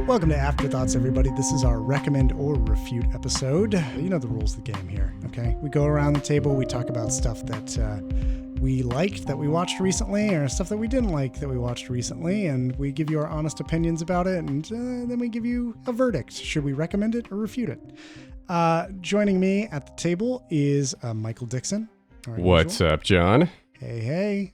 Welcome to Afterthoughts, everybody. This is our recommend or refute episode. You know the rules of the game here, okay? We go around the table, we talk about stuff that we liked that we watched recently, or stuff that we didn't like that we watched recently, and we give you our honest opinions about it, and then we give you a verdict. Should we recommend it or refute it? Joining me at the table is Michael Dixon. What's up, John? Hey!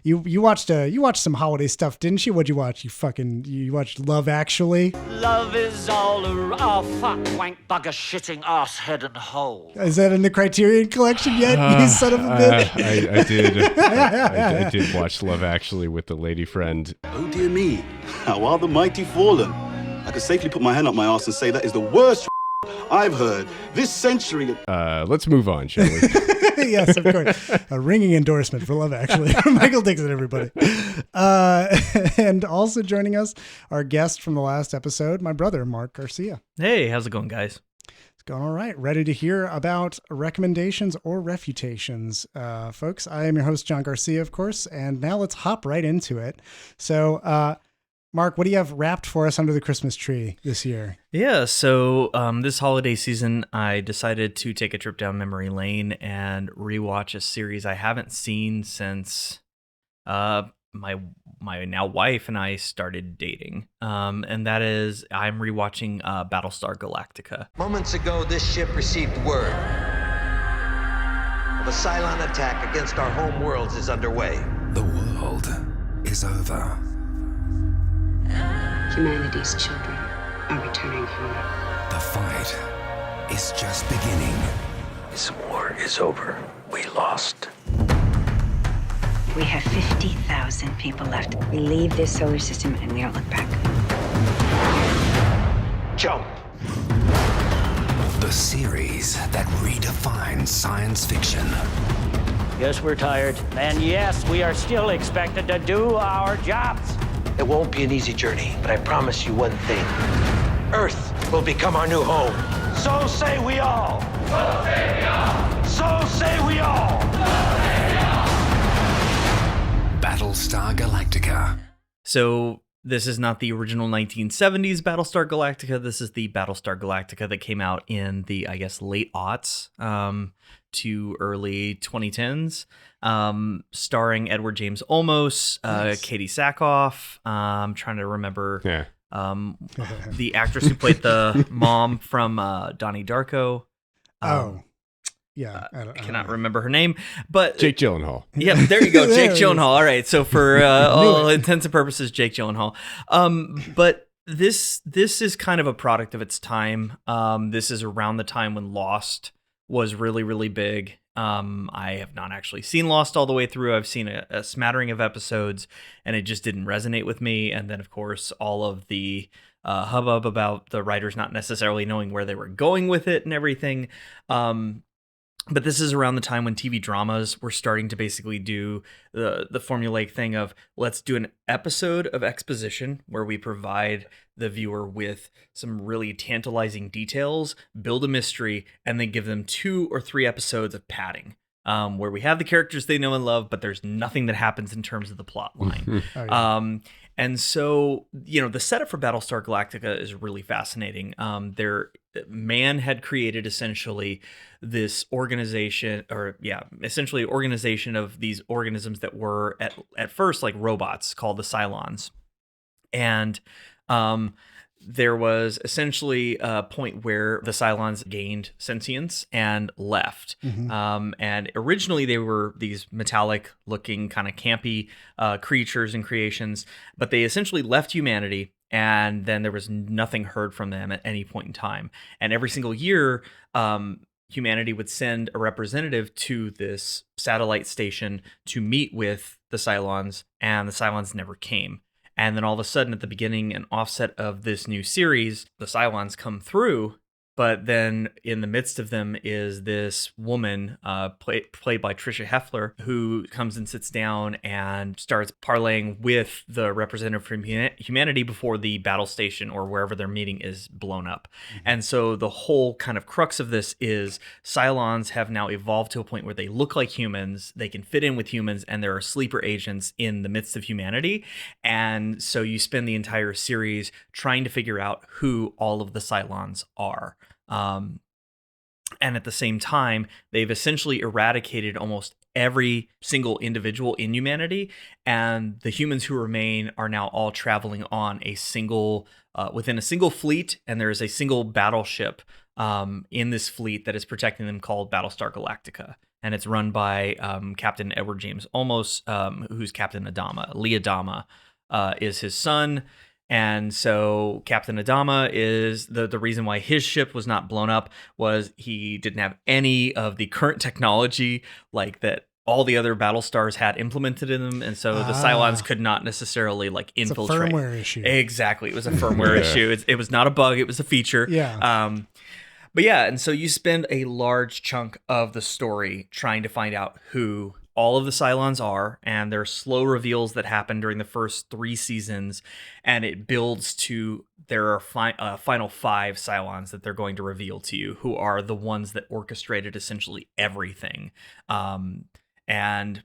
You watched some holiday stuff, didn't you? What'd you watch? You watched Love Actually? Love is all a fuck, wank, bugger, shitting, ass, head, and hole. Is that in the Criterion Collection yet? You son of a bitch! I did. I did watch Love Actually with the lady friend. Oh dear me! How are the mighty fallen? I could safely put my hand up my arse and say that is the worst I've heard this century. Let's move on, shall we? Yes, of course. A ringing endorsement for Love Actually. Michael Dixon, everybody. And also joining us, our guest from the last episode, my brother, Mark Garcia. Hey, how's it going, guys? It's going all right. Ready to hear about recommendations or refutations. Folks, I am your host, John Garcia, of course, and now let's hop right into it. So, Mark, what do you have wrapped for us under the Christmas tree this year? Yeah, so this holiday season, I decided to take a trip down memory lane and rewatch a series I haven't seen since my now wife and I started dating. And that is, I'm rewatching Battlestar Galactica. Moments ago, this ship received word of a Cylon attack against our home worlds is underway. The world is over. Humanity's children are returning home. The fight is just beginning. This war is over. We lost. We have 50,000 people left. We leave this solar system and we don't look back. Jump! The series that redefines science fiction. Yes, we're tired. And yes, we are still expected to do our jobs. It won't be an easy journey, but I promise you one thing. Earth will become our new home. So say we all. So say we all. So say we all. Battlestar Galactica. So this is not the original 1970s Battlestar Galactica. This is the Battlestar Galactica that came out in the, I guess, late aughts to early 2010s. Starring Edward James Olmos, nice. Katie Sackhoff. I'm trying to remember the actress who played the mom from Donnie Darko. Yeah, I cannot remember her name, but Jake Gyllenhaal. Yeah, there you go, Jake Gyllenhaal. All right, so for all intents and purposes, Jake Gyllenhaal. But this is kind of a product of its time. This is around the time when Lost was really, really big. I have not actually seen Lost all the way through. I've seen a smattering of episodes, and it just didn't resonate with me. And then, of course, all of the hubbub about the writers not necessarily knowing where they were going with it and everything. But this is around the time when TV dramas were starting to basically do the formulaic thing of, let's do an episode of exposition where we provide the viewer with some really tantalizing details, build a mystery, and then give them 2 or 3 episodes of padding, where we have the characters they know and love, but there's nothing that happens in terms of the plot line. And so, the setup for Battlestar Galactica is really fascinating. Man had created essentially this organization, essentially organization of these organisms that were at first like robots called the Cylons. And there was essentially a point where the Cylons gained sentience and left. Mm-hmm. And originally they were these metallic looking kind of campy creatures and creations, but they essentially left humanity, and then there was nothing heard from them at any point in time. And every single year, humanity would send a representative to this satellite station to meet with the Cylons, and the Cylons never came. And then all of a sudden, at the beginning and offset of this new series, the Cylons come through But then in the midst of them is this woman, played by Trisha Heffler, who comes and sits down and starts parlaying with the representative from humanity before the battle station or wherever they're meeting is blown up. And so the whole kind of crux of this is Cylons have now evolved to a point where they look like humans, they can fit in with humans, and there are sleeper agents in the midst of humanity. And so you spend the entire series trying to figure out who all of the Cylons are. And at the same time, they've essentially eradicated almost every single individual in humanity, and the humans who remain are now all traveling on a single, within a single fleet, and there is a single battleship in this fleet that is protecting them called Battlestar Galactica, and it's run by Captain Edward James Olmos, who's Captain Adama. Lee Adama is his son. And so Captain Adama is the reason why his ship was not blown up was he didn't have any of the current technology like that all the other Battlestars had implemented in them. And so the Cylons could not necessarily like infiltrate. It's a firmware issue. Exactly. It was a firmware issue. It was not a bug. It was a feature. Yeah. But yeah, and so you spend a large chunk of the story trying to find out who all of the Cylons are, and there are slow reveals that happen during the first 3 seasons, and it builds to there are final 5 Cylons that they're going to reveal to you, who are the ones that orchestrated essentially everything. And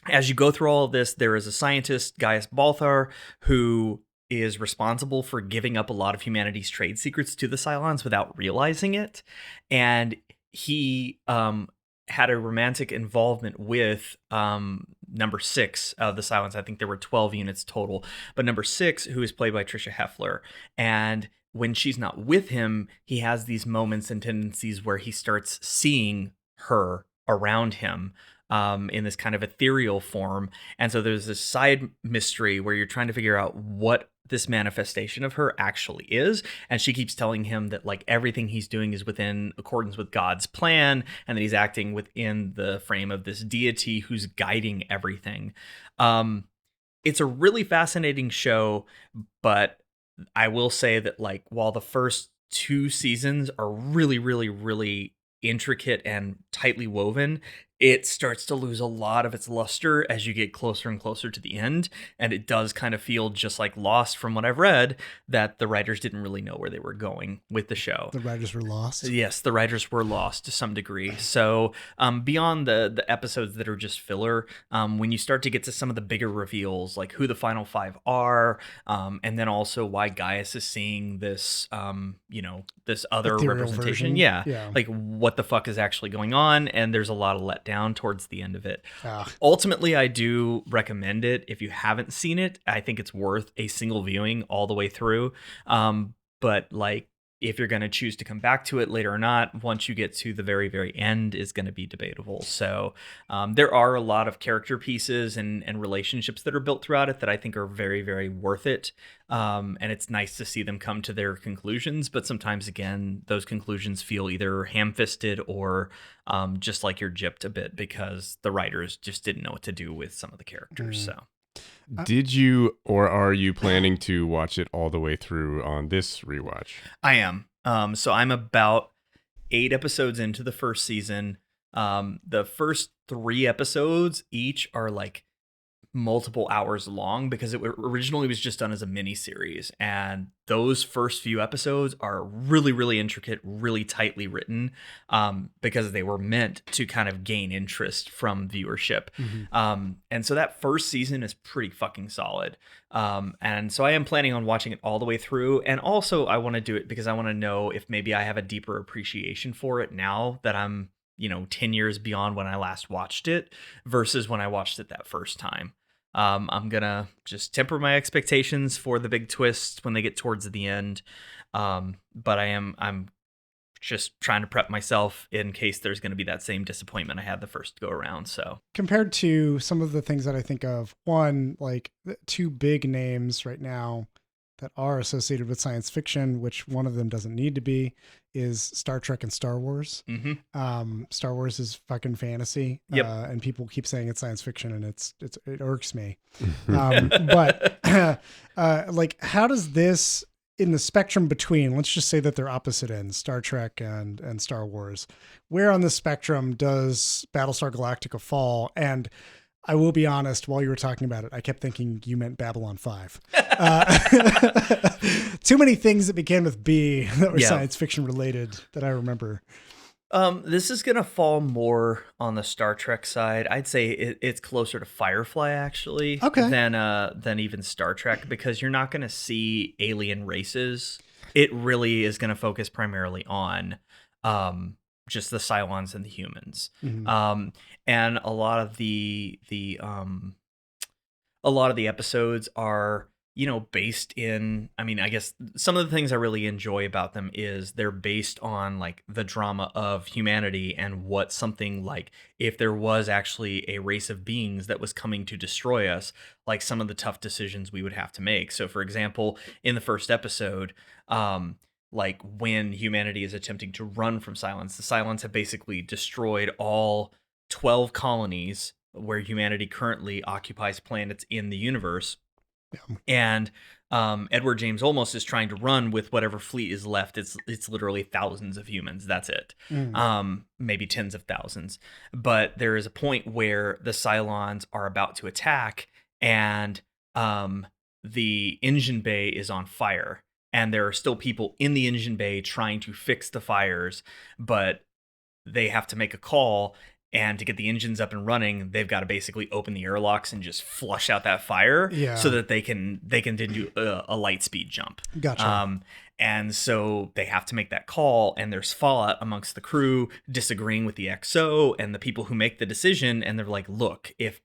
as you go through all of this, there is a scientist, Gaius Balthar, who is responsible for giving up a lot of humanity's trade secrets to the Cylons without realizing it, and he had a romantic involvement with number 6 of the Cylons. I think there were 12 units total, but number 6, who is played by Trisha Heffler, and when she's not with him, he has these moments and tendencies where he starts seeing her around him in this kind of ethereal form. And so there's this side mystery where you're trying to figure out what this manifestation of her actually is, and she keeps telling him that like everything he's doing is within accordance with God's plan, and that he's acting within the frame of this deity who's guiding everything. It's a really fascinating show, but I will say that like while the first 2 seasons are really, really, really intricate and tightly woven, it starts to lose a lot of its luster as you get closer and closer to the end. And it does kind of feel just like Lost from what I've read, that the writers didn't really know where they were going with the show. The writers were lost? Yes, the writers were lost to some degree. So beyond the episodes that are just filler, when you start to get to some of the bigger reveals, like who the final 5 are, and then also why Gaius is seeing this, this other ethereal representation. version. Yeah, like what the fuck is actually going on. And there's a lot of letdown towards the end of it. Ah. Ultimately, I do recommend it. If you haven't seen it, I think it's worth a single viewing all the way through. But like, if you're going to choose to come back to it later or not, once you get to the very, very end is going to be debatable. So there are a lot of character pieces and relationships that are built throughout it that I think are very, very worth it. And it's nice to see them come to their conclusions. But sometimes, again, those conclusions feel either ham-fisted or just like you're gypped a bit because the writers just didn't know what to do with some of the characters. So. Did you or are you planning to watch it all the way through on this rewatch? I am. So I'm about 8 episodes into the first season. The first 3 episodes each are like multiple hours long because it originally was just done as a mini series, and those first few episodes are really, really intricate, really tightly written, because they were meant to kind of gain interest from viewership. And so that first season is pretty fucking solid. And so I am planning on watching it all the way through, and also I want to do it because I want to know if maybe I have a deeper appreciation for it now that I'm 10 years beyond when I last watched it versus when I watched it that first time. I'm gonna just temper my expectations for the big twists when they get towards the end. But I'm just trying to prep myself in case there's going to be that same disappointment I had the first go around. So compared to some of the things that I think of, one, like 2 big names right now that are associated with science fiction, which one of them doesn't need to be, is Star Trek and Star Wars. Star Wars is fucking fantasy. And people keep saying it's science fiction, and it irks me. But like, how does this in the spectrum between, let's just say that they're opposite ends, Star Trek and Star Wars, where on the spectrum does Battlestar Galactica fall? And I will be honest, while you were talking about it, I kept thinking you meant Babylon 5. Too many things that began with B that were science fiction related that I remember. This is going to fall more on the Star Trek side. I'd say it's closer to Firefly, actually, than even Star Trek, because you're not going to see alien races. It really is going to focus primarily on just the Cylons and the humans. Mm-hmm. And a lot of the episodes are, based in, I guess some of the things I really enjoy about them is they're based on like the drama of humanity and what something like, if there was actually a race of beings that was coming to destroy us, like some of the tough decisions we would have to make. So for example, in the first episode, like when humanity is attempting to run from Cylons, the Cylons have basically destroyed all 12 colonies where humanity currently occupies planets in the universe. Yeah. And Edward James Olmos is trying to run with whatever fleet is left. It's literally thousands of humans. That's it. Maybe tens of thousands. But there is a point where the Cylons are about to attack, and the engine bay is on fire. And there are still people in the engine bay trying to fix the fires, but they have to make a call. And to get the engines up and running, they've got to basically open the airlocks and just flush out that fire, so that they can do a light speed jump. Gotcha. And so they have to make that call, and there's fallout amongst the crew disagreeing with the XO and the people who make the decision. And they're like, look, if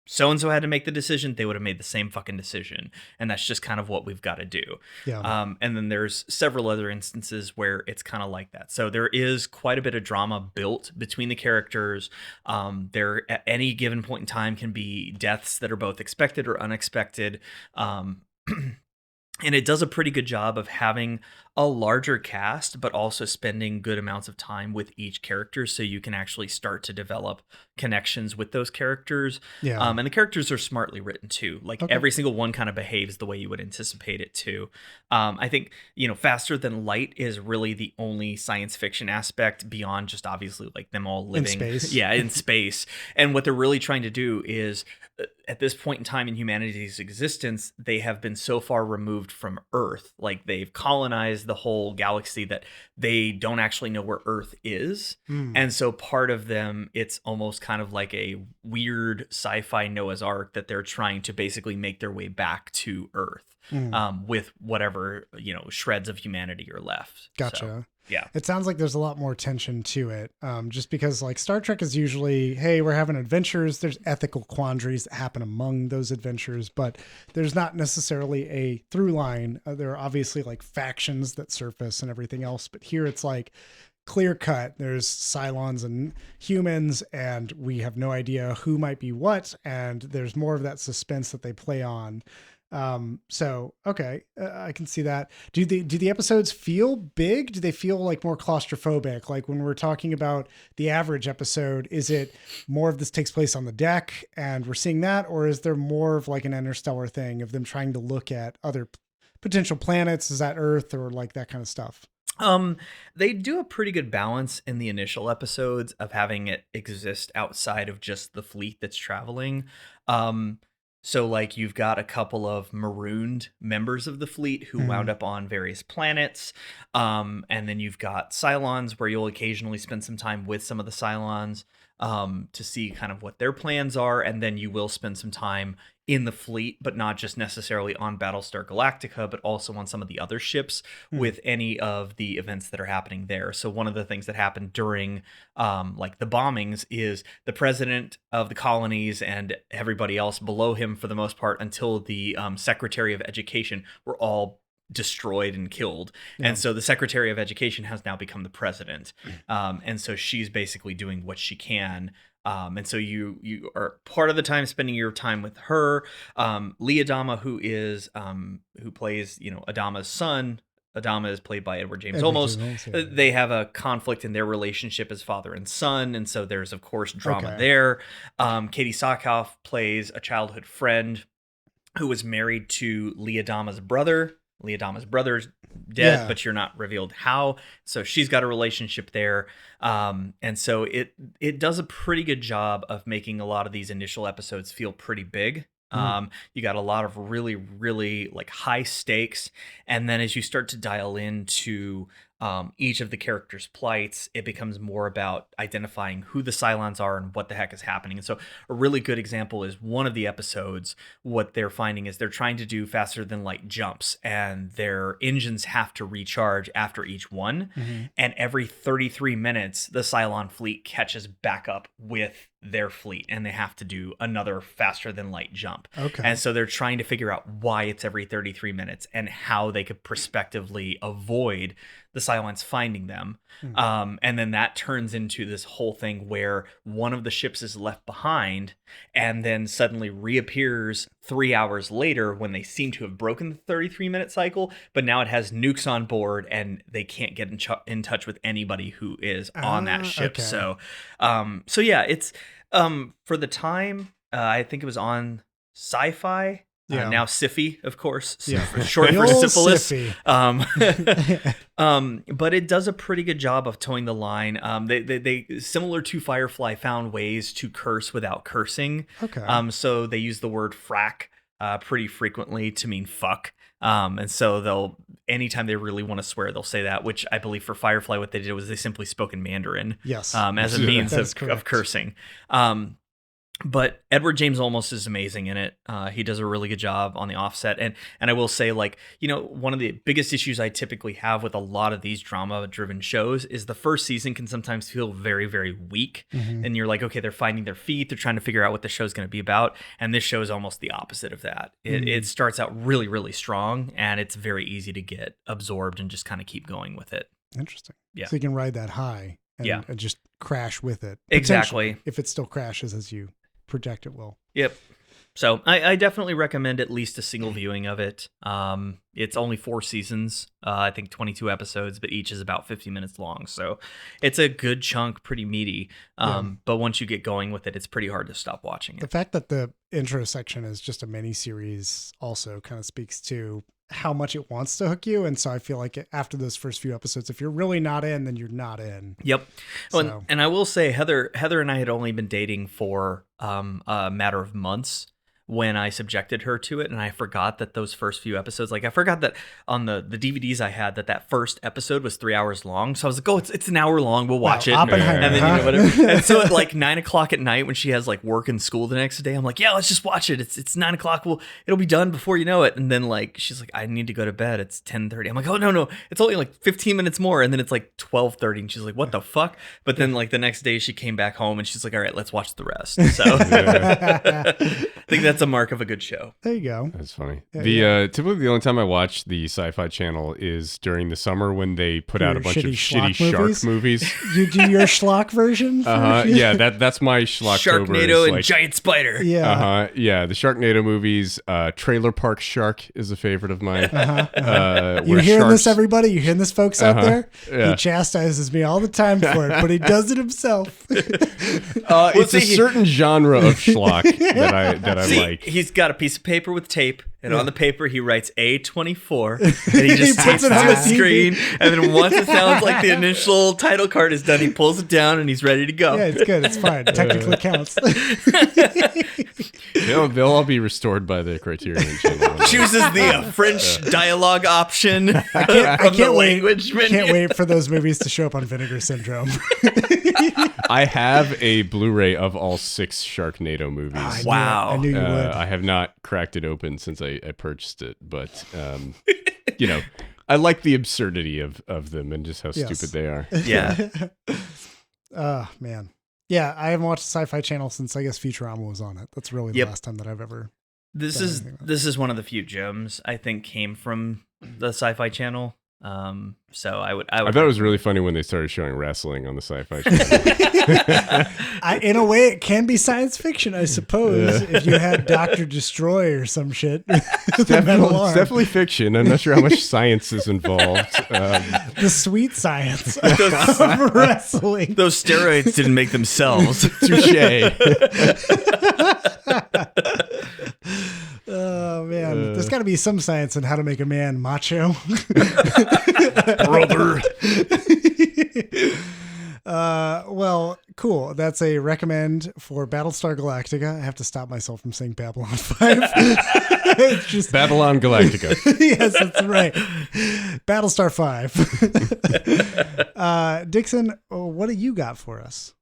so-and-so had to make the decision, they would have made the same fucking decision. And that's just kind of what we've got to do. Yeah. And then there's several other instances where it's kind of like that. So there is quite a bit of drama built between the characters. There, at any given point in time, can be deaths that are both expected or unexpected. And it does a pretty good job of having a larger cast, but also spending good amounts of time with each character, so you can actually start to develop connections with those characters. Yeah. And the characters are smartly written too. Like every single one kind of behaves the way you would anticipate it to. I think, Faster Than Light is really the only science fiction aspect beyond just obviously like them all living in space. Yeah, in space. And what they're really trying to do is, at this point in time in humanity's existence, they have been so far removed from Earth. Like they've colonized the whole galaxy that they don't actually know where Earth is. And so part of them, it's almost kind of like a weird sci-fi Noah's Ark that they're trying to basically make their way back to Earth with whatever, shreds of humanity are left. Gotcha. So, yeah. It sounds like there's a lot more tension to it. Just because like Star Trek is usually, hey, we're having adventures. There's ethical quandaries that happen among those adventures, but there's not necessarily a through line. There are obviously like factions that surface and everything else, but here it's like clear cut. There's Cylons and humans, and we have no idea who might be what. And there's more of that suspense that they play on. So, okay, I can see that. Do the episodes feel big? Do they feel like more claustrophobic? Like when we're talking about the average episode, is it more of this takes place on the deck and we're seeing that? Or is there more of like an interstellar thing of them trying to look at other potential planets? Is that Earth or like that kind of stuff? They do a pretty good balance in the initial episodes of having it exist outside of just the fleet that's traveling. So like you've got a couple of marooned members of the fleet who wound up on various planets. And then you've got Cylons where you'll occasionally spend some time with some of the Cylons to see kind of what their plans are. And then you will spend some time in the fleet, but not just necessarily on Battlestar Galactica, but also on some of the other ships with any of the events that are happening there. So one of the things that happened during like the bombings is the president of the colonies and everybody else below him, for the most part, until the Secretary of Education, were all destroyed and killed. And so the Secretary of Education has now become the president. And so she's basically doing what she can. And so you are part of the time spending your time with her. Lee Adama, who plays, Adama's son. Adama is played by Edward James Olmos. They have a conflict in their relationship as father and son, and so there's of course drama there. Katie Sackhoff plays a childhood friend who was married to Lee Adama's brother. Lee Adama's brother's dead, Yeah. but you're not revealed how. So she's got a relationship there. And so it does a pretty good job of making a lot of these initial episodes feel pretty big. You got a lot of really, really like high stakes. And then as you start to dial into each of the characters' plights, it becomes more about identifying who the Cylons are and what the heck is happening. And so a really good example is one of the episodes, what they're finding is they're trying to do faster than light jumps, and their engines have to recharge after each one. And every 33 minutes, the Cylon fleet catches back up with their fleet, and they have to do another faster than light jump. Okay. And so they're trying to figure out why it's every 33 minutes and how they could prospectively avoid the Cylons finding them. And then that turns into this whole thing where one of the ships is left behind and then suddenly reappears 3 hours later when they seem to have broken the 33-minute cycle, but now it has nukes on board and they can't get in touch with anybody who is on that ship. Okay. So yeah, it's for the time, I think it was on Sci-Fi. Yeah. Now Syfy, of course, Yeah. short The for old syphilis. Syfy. But it does a pretty good job of towing the line. They similar to Firefly, found ways to curse without cursing. Okay. So they use the word frack pretty frequently to mean fuck. And so anytime they really want to swear, they'll say that, which I believe for Firefly, what they did was they simply spoke in Mandarin. Yes. As a means That's of correct. cursing. But Edward James Olmos is amazing in it. He does a really good job on the offset. And I will say, like, one of the biggest issues I typically have with a lot of these drama-driven shows is the first season can sometimes feel very, very weak. And you're like, okay, they're finding their feet. They're trying to figure out what the show's going to be about. And this show is almost the opposite of that. It starts out really, really strong, and it's very easy to get absorbed and just kind of keep going with it. Interesting. Yeah. So you can ride that high and, Yeah. and just crash with it. Exactly. Potentially, if it still crashes as you project it will. Yep. So I definitely recommend at least a single viewing of it. It's only 4 seasons, I think 22 episodes, but each is about 50 minutes long. So it's a good chunk, pretty meaty. But once you get going with it, it's pretty hard to stop watching The it. fact that the intro section is just a mini series also kind of speaks to how much it wants to hook you. And so I feel like after those first few episodes, if you're really not in, then you're not in. Yep. So- And I will say Heather and I had only been dating for a matter of months when I subjected her to it, and I forgot that those first few episodes, like I forgot that on the DVDs I had that first episode was 3 hours long. So I was like, oh, it's an hour long. We'll watch it. Oppenheimer, And then huh? whatever. And so at like 9 o'clock at night when she has like work and school the next day, I'm like, yeah, let's just watch it. It's 9 o'clock. It'll be done before you know it. And then like she's like, I need to go to bed. It's 10:30. I'm like, oh no, it's only like 15 minutes more. And then it's like 12:30, and she's like, what the fuck? But then like the next day she came back home and she's like, all right, let's watch the rest. So I think that's a mark of a good show. There you go. That's funny. Yeah, Typically the only time I watch the Sci-Fi Channel is during the summer when they put out a Your bunch of shitty shitty schlock shark movies. You do your schlock version? Yeah, that's my Schlocktober. Sharknado and like, Giant Spider. Yeah. Yeah, the Sharknado movies. Trailer Park Shark is a favorite of mine. You where hearing this, sharks- everybody? You hearing this, folks out there? Yeah. He chastises me all the time for it, but he does it himself. It's a certain genre of schlock that I See, like. he's got a piece of paper with tape, and on the paper he writes A24, and he just He tapes puts it it to on the the TV. screen, and then once it sounds like the initial title card is done, he pulls it down and he's ready to go. Yeah, it's good. It's fine. Technically counts. They'll all be restored by the Criterion Channel. Chooses the French dialogue option I from the can't wait. language menu. Can't wait for those movies to show up on Vinegar Syndrome. I have a Blu-ray of all 6 Sharknado movies. Wow. I knew you would. I have not cracked it open since I purchased it, but I like the absurdity of them and just how Yes. stupid they are. Yeah. Oh, man. Yeah, I haven't watched the Sci-Fi Channel since I guess Futurama was on it. That's really the Yep. last time that I've ever. This Don't is think about this is one of the few gems I think came from the Sci-Fi Channel. So I would I thought it was really funny when they started showing wrestling on the Sci-Fi Channel. In a way, it can be science fiction, I suppose, if you had Dr. Destroy or some shit. It's definitely fiction. I'm not sure how much science is involved. The sweet science of wrestling. those steroids didn't make themselves. Touche. Oh man, there's got to be some science in how to make a man macho. Brother. Well, cool. That's a recommend for Battlestar Galactica. I have to stop myself from saying Babylon 5. It's just Babylon Galactica. Yes, that's right. Battlestar 5. Dixon, what do you got for us?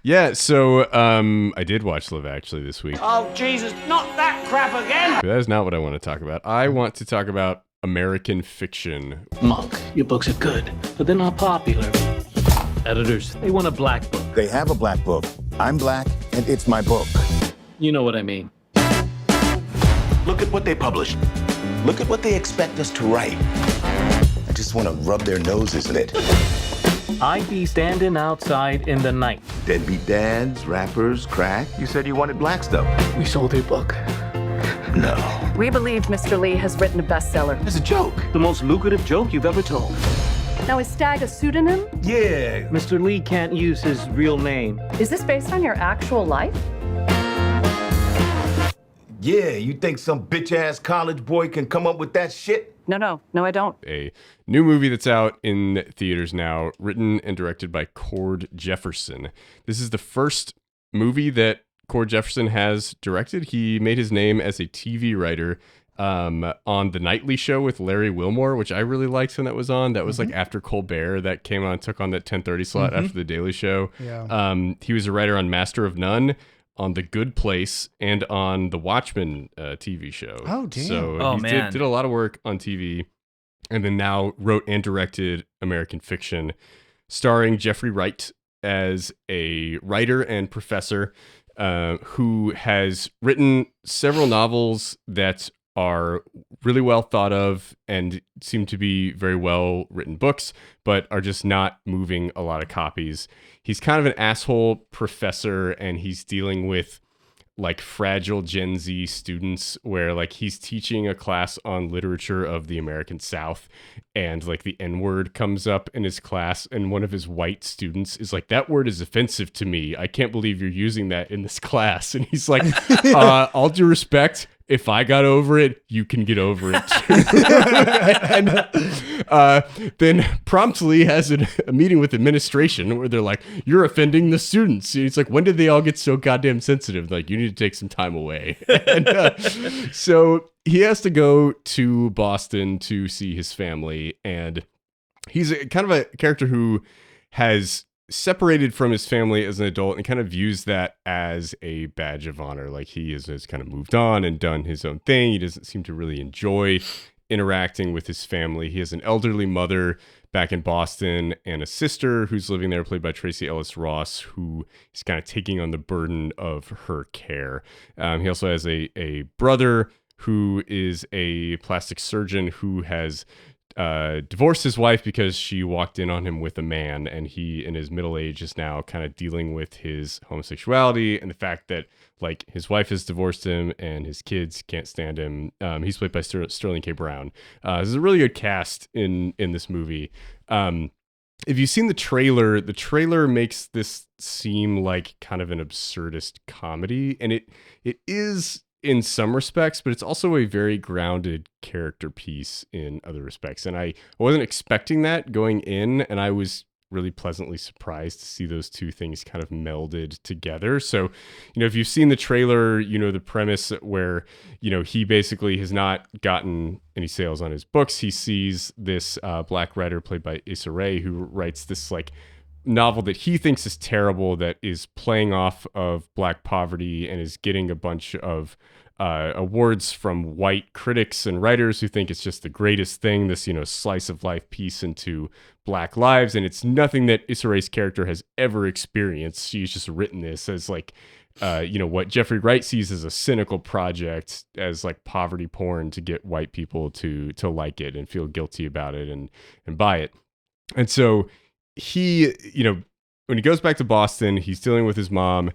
Yeah, so I did watch Love Actually this week. Oh, Jesus, not that crap again! But that is not what I want to talk about. I want to talk about American fiction. Monk, your books are good, but they're not popular. Editors, they want a black book. They have a black book. I'm black, and it's my book. You know what I mean. Look at what they publish. Look at what they expect us to write. I just want to rub their noses in it. I'd be standing outside in the night. Deadbeat dads, rappers, crack. You said you wanted black stuff. We sold your book. No. We believe Mr. Lee has written a bestseller. It's a joke. The most lucrative joke you've ever told. Now, is Stag a pseudonym? Yeah. Mr. Lee can't use his real name. Is this based on your actual life? Yeah, you think some bitch-ass college boy can come up with that shit? No, I don't. A new movie that's out in theaters now, written and directed by Cord Jefferson. This is the first movie that Cord Jefferson has directed. He made his name as a TV writer on The Nightly Show with Larry Wilmore, which I really liked when that was on. That was like after Colbert that came on, took on that 10:30 slot after The Daily Show. Yeah. He was a writer on Master of None, on The Good Place, and on the Watchmen TV show. Oh, damn. So he did a lot of work on TV, and then now wrote and directed American fiction, starring Jeffrey Wright as a writer and professor who has written several novels that are really well thought of and seem to be very well written books, but are just not moving a lot of copies. He's kind of an asshole professor, and he's dealing with like fragile Gen Z students where like he's teaching a class on literature of the American South, and like the N-word comes up in his class, and one of his white students is like, "That word is offensive to me. I can't believe you're using that in this class." And he's like, all due respect, if I got over it, you can get over it too. And then promptly has a meeting with administration where they're like, "You're offending the students." And it's like, when did they all get so goddamn sensitive? Like, you need to take some time away. And so he has to go to Boston to see his family. And he's kind of a character who has separated from his family as an adult and kind of views that as a badge of honor. Like he has kind of moved on and done his own thing. He doesn't seem to really enjoy interacting with his family. He has an elderly mother back in Boston and a sister who's living there, played by Tracy Ellis Ross, who is kind of taking on the burden of her care. He also has a brother who is a plastic surgeon who has divorced his wife because she walked in on him with a man, and he in his middle age is now kind of dealing with his homosexuality and the fact that like his wife has divorced him and his kids can't stand him. He's played by Sterling K. Brown. This is a really good cast in this movie. If you've seen the trailer makes this seem like kind of an absurdist comedy, and it is in some respects, but it's also a very grounded character piece in other respects. And I wasn't expecting that going in, and I was really pleasantly surprised to see those two things kind of melded together. So, if you've seen the trailer, the premise where, he basically has not gotten any sales on his books. He sees this black writer played by Issa Rae, who writes this like novel that he thinks is terrible, that is playing off of black poverty and is getting a bunch of awards from white critics and writers who think it's just the greatest thing, this slice of life piece into black lives. And it's nothing that Issa Rae's character has ever experienced. She's just written this as like what Jeffrey Wright sees as a cynical project, as like poverty porn to get white people to like it and feel guilty about it and buy it. And so he, when he goes back to Boston, he's dealing with his mom,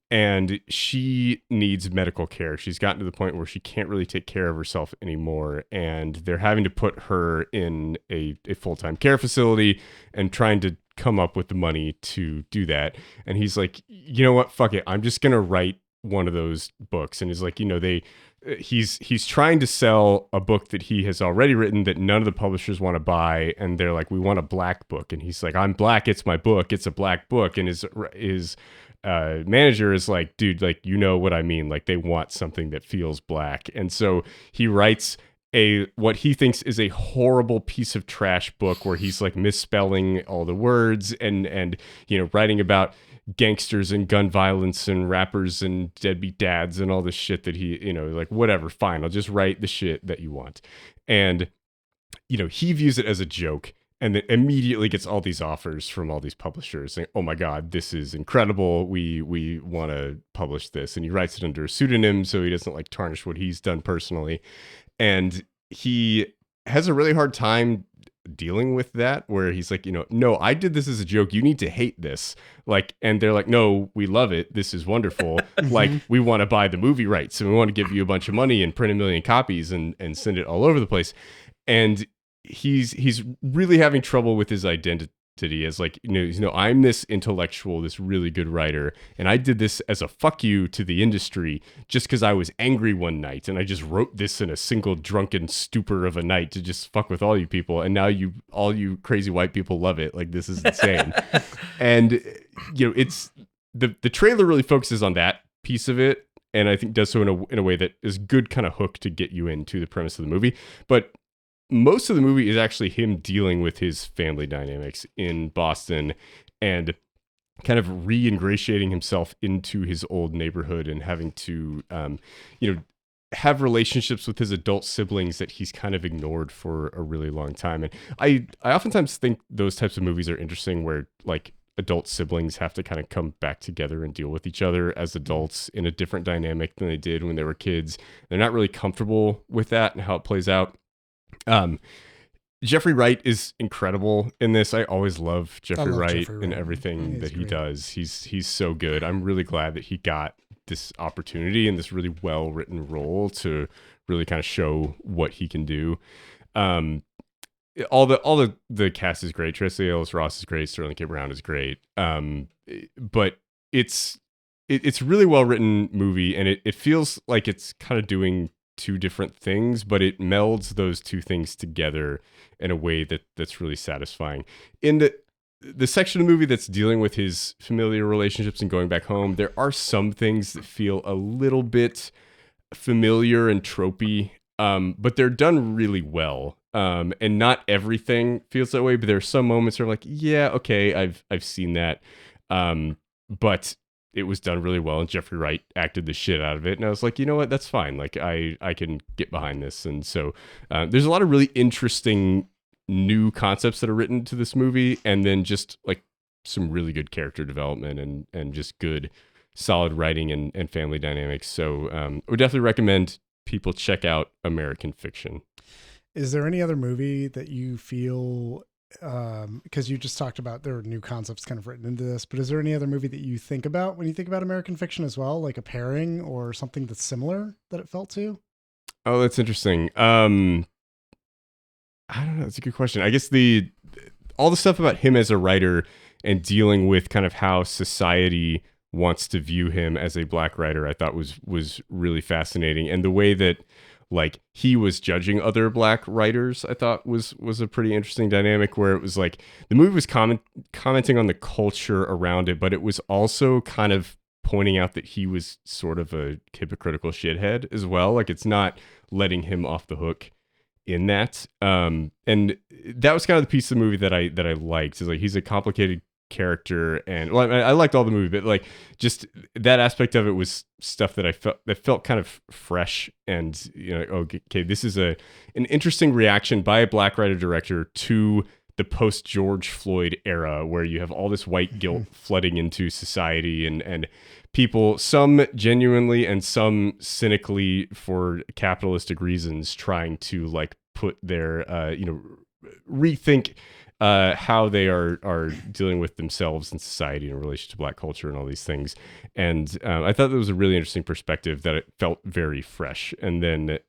and she needs medical care. She's gotten to the point where she can't really take care of herself anymore, and they're having to put her in a full-time care facility and trying to come up with the money to do that. And he's like, you know what, fuck it, I'm just gonna write one of those books. And he's like, he's trying to sell a book that he has already written that none of the publishers want to buy, and they're like, we want a black book, and he's like, I'm black, it's my book, it's a black book, and his manager is like, dude, like, you know what I mean, like they want something that feels black. And so he writes what he thinks is a horrible piece of trash book where he's like misspelling all the words and writing about gangsters and gun violence and rappers and deadbeat dads and all this shit that he, like, whatever, fine, I'll just write the shit that you want. And he views it as a joke, and then immediately gets all these offers from all these publishers saying, oh my God, this is incredible. We want to publish this. And he writes it under a pseudonym so he doesn't like tarnish what he's done personally. And he has a really hard time dealing with that, where he's like, no, I did this as a joke. You need to hate this. Like, and they're like, no, we love it. This is wonderful. Like, we want to buy the movie rights and we want to give you a bunch of money and print 1 million copies and send it all over the place. And he's really having trouble with his identity as like, I'm this intellectual, this really good writer, and I did this as a fuck you to the industry just because I was angry one night and I just wrote this in a single drunken stupor of a night to just fuck with all you people, and now all you crazy white people love it. Like, this is insane. And it's the trailer really focuses on that piece of it, and I think does so in a way that is good kind of hook to get you into the premise of the movie. But most of the movie is actually him dealing with his family dynamics in Boston and kind of re-ingratiating himself into his old neighborhood and having to, have relationships with his adult siblings that he's kind of ignored for a really long time. And I oftentimes think those types of movies are interesting where like adult siblings have to kind of come back together and deal with each other as adults in a different dynamic than they did when they were kids. They're not really comfortable with that and how it plays out. Jeffrey Wright is incredible in this. I always love Jeffrey Wright and everything that he does. He's so good. I'm really glad that he got this opportunity and this really well written role to really kind of show what he can do. All the cast is great. Tracee Ellis Ross is great. Sterling K. Brown is great. But it's really well written movie, and it feels like it's kind of doing two different things, but it melds those two things together in a way that's really satisfying. In the section of the movie that's dealing with his familiar relationships and going back home, there are some things that feel a little bit familiar and tropey, but they're done really well. And not everything feels that way, but there are some moments where I'm like, yeah, okay, I've seen that. But it was done really well, and Jeffrey Wright acted the shit out of it. And I was like, you know what? That's fine. Like, I can get behind this. And so there's a lot of really interesting new concepts that are written to this movie, and then just like some really good character development and just good, solid writing and family dynamics. So I would definitely recommend people check out American Fiction. Is there any other movie that you feel, because you just talked about there are new concepts kind of written into this, but is there any other movie that you think about when you think about American Fiction as well, like a pairing or something that's similar that it felt to? Oh, that's interesting. I don't know. That's a good question. I guess all the stuff about him as a writer and dealing with kind of how society wants to view him as a black writer, I thought was really fascinating. And the way that like he was judging other black writers, I thought was a pretty interesting dynamic, where it was like the movie was commenting on the culture around it, but it was also kind of pointing out that he was sort of a hypocritical shithead as well. Like, it's not letting him off the hook in that. And that was kind of the piece of the movie that I liked. Is like, he's a complicated character, and well, I liked all the movie, but like just that aspect of it was stuff that I felt kind of fresh, and okay, this is an interesting reaction by a black writer director to the post George Floyd era, where you have all this white guilt flooding into society, and people, some genuinely and some cynically for capitalistic reasons, trying to like put their rethink how they are dealing with themselves and society in relation to black culture and all these things. And I thought that was a really interesting perspective, that it felt very fresh. And then,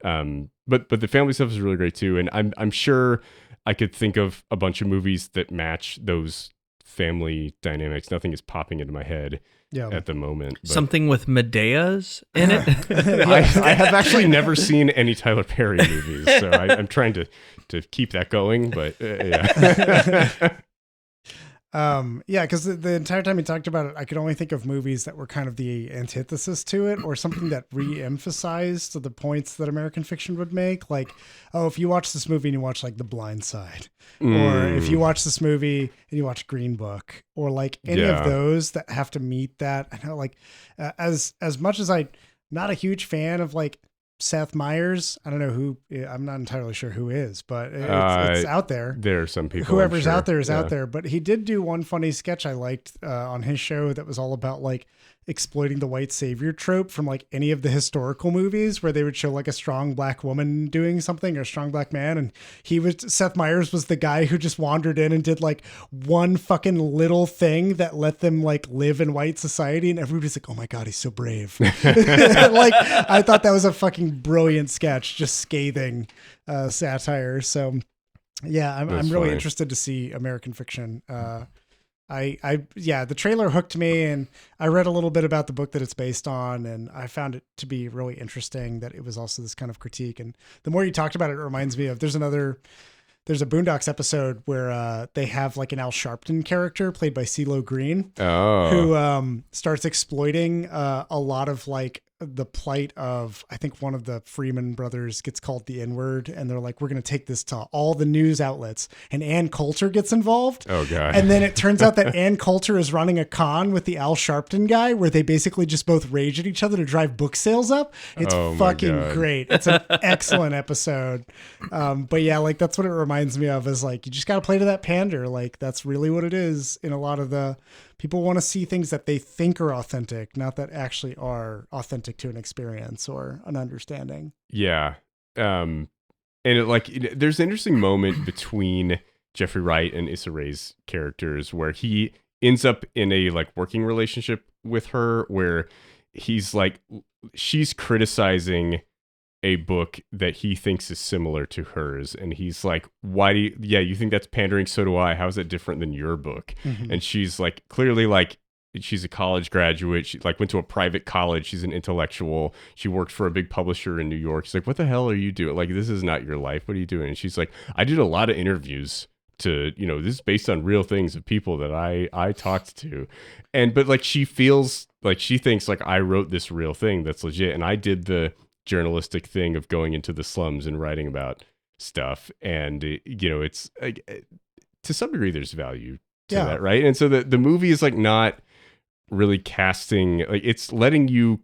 but the family stuff is really great too. And I'm sure I could think of a bunch of movies that match those family dynamics. Nothing is popping into my head at the moment. But Something with Medea's in it. I have actually never seen any Tyler Perry movies, so I'm trying to keep that going. But yeah. Because the entire time he talked about it, I could only think of movies that were kind of the antithesis to it, or something that re-emphasized the points that American fiction would make. Like, oh, if you watch this movie and you watch like The Blind Side, or if you watch this movie and you watch Green Book, or like any of those that have to meet that. I know, like, as much as I'm not a huge fan of like Seth Meyers, I don't know who, I'm not entirely sure who is, but it's out there. There are some people. Whoever's out there is out there. But he did do one funny sketch I liked on his show that was all about like exploiting the white savior trope from like any of the historical movies where they would show like a strong black woman doing something or a strong black man. And Seth Meyers was the guy who just wandered in and did like one fucking little thing that let them like live in white society. And everybody's like, oh my God, he's so brave. Like, I thought that was a fucking brilliant sketch, just scathing satire. So yeah, I'm really interested to see American fiction. The trailer hooked me, and I read a little bit about the book that it's based on, and I found it to be really interesting that it was also this kind of critique. And the more you talked about it, it reminds me of there's a Boondocks episode where they have like an Al Sharpton character played by CeeLo Green, who starts exploiting a lot of like the plight of, I think one of the Freeman brothers gets called the N-word, and they're like, we're going to take this to all the news outlets, and Ann Coulter gets involved. Oh God. And then it turns out that Ann Coulter is running a con with the Al Sharpton guy where they basically just both rage at each other to drive book sales up. It's fucking great. It's an excellent episode. But yeah, like that's what it reminds me of, is like, you just got to play to that pander. Like that's really what it is in a lot of the people want to see things that they think are authentic, not that actually are authentic to an experience or an understanding. Yeah. And there's an interesting moment between Jeffrey Wright and Issa Rae's characters where he ends up in a like working relationship with her, where he's like, she's criticizing a book that he thinks is similar to hers, and he's like, why do you think that's pandering? So do I. How is that different than your book? Mm-hmm. And she's like, clearly, like, she's a college graduate. She like went to a private college. She's an intellectual. She worked for a big publisher in New York. She's like, what the hell are you doing? Like, this is not your life. What are you doing? And she's like, I did a lot of interviews to, this is based on real things of people that I talked to. But like, she feels like, she thinks like, I wrote this real thing that's legit, and I did the journalistic thing of going into the slums and writing about stuff. And it's like, to some degree there's value to that, right? And so the movie is like not really casting, like, it's letting you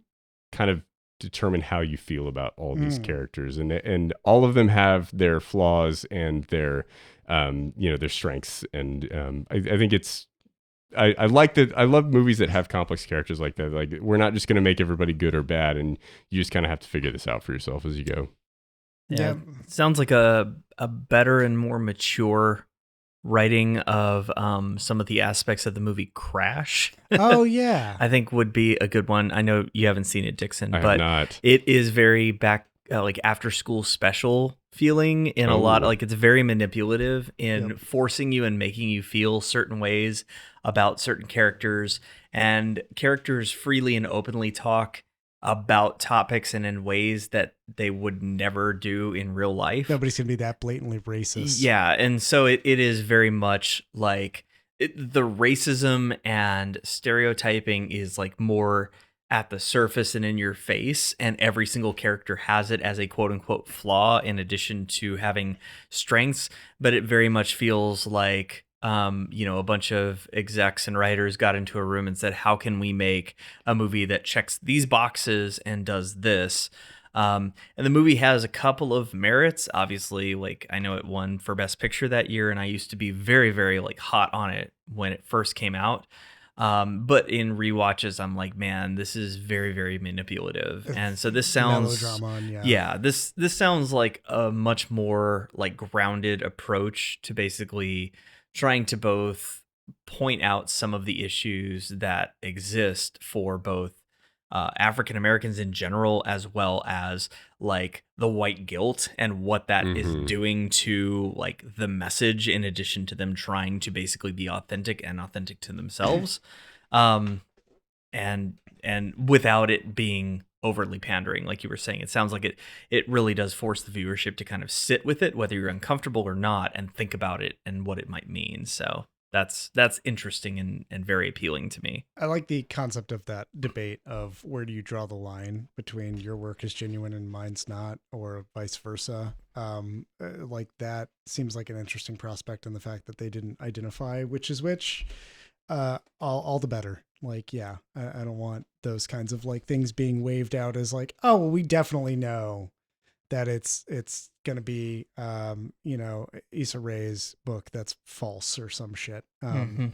kind of determine how you feel about all these characters, and all of them have their flaws and their their strengths. And I think it's, I like that. I love movies that have complex characters like that. Like, we're not just going to make everybody good or bad, and you just kind of have to figure this out for yourself as you go. Yeah. Sounds like a better and more mature writing of some of the aspects of the movie Crash. Oh yeah. I think would be a good one. I know you haven't seen it, Dixon, I but have not. It is very back like after school special feeling in a lot. Like, it's very manipulative in forcing you and making you feel certain ways about certain characters, and characters freely and openly talk about topics and in ways that they would never do in real life. Nobody's gonna be that blatantly racist. Yeah, and so it is very much like the racism and stereotyping is like more at the surface and in your face, and every single character has it as a quote unquote flaw in addition to having strengths. But it very much feels like a bunch of execs and writers got into a room and said, how can we make a movie that checks these boxes and does this? And the movie has a couple of merits. Obviously, like, I know it won for Best Picture that year, and I used to be very, very like hot on it when it first came out. But in rewatches, I'm like, man, this is very, very manipulative. And so this sounds, this sounds like a much more like grounded approach to basically trying to both point out some of the issues that exist for both African Americans in general, as well as like the white guilt and what that is doing to like the message, in addition to them trying to basically be authentic to themselves, and without it being overtly pandering, like you were saying. It sounds like it really does force the viewership to kind of sit with it, whether you're uncomfortable or not, and think about it and what it might mean. So that's interesting and very appealing to me. I like the concept of that debate of where do you draw the line between your work is genuine and mine's not, or vice versa. Like that seems like an interesting prospect, in the fact that they didn't identify which is which. All the better. Like, yeah, I don't want those kinds of like things being waved out as like, oh, well, we definitely know that it's going to be, Issa Rae's book that's false or some shit. I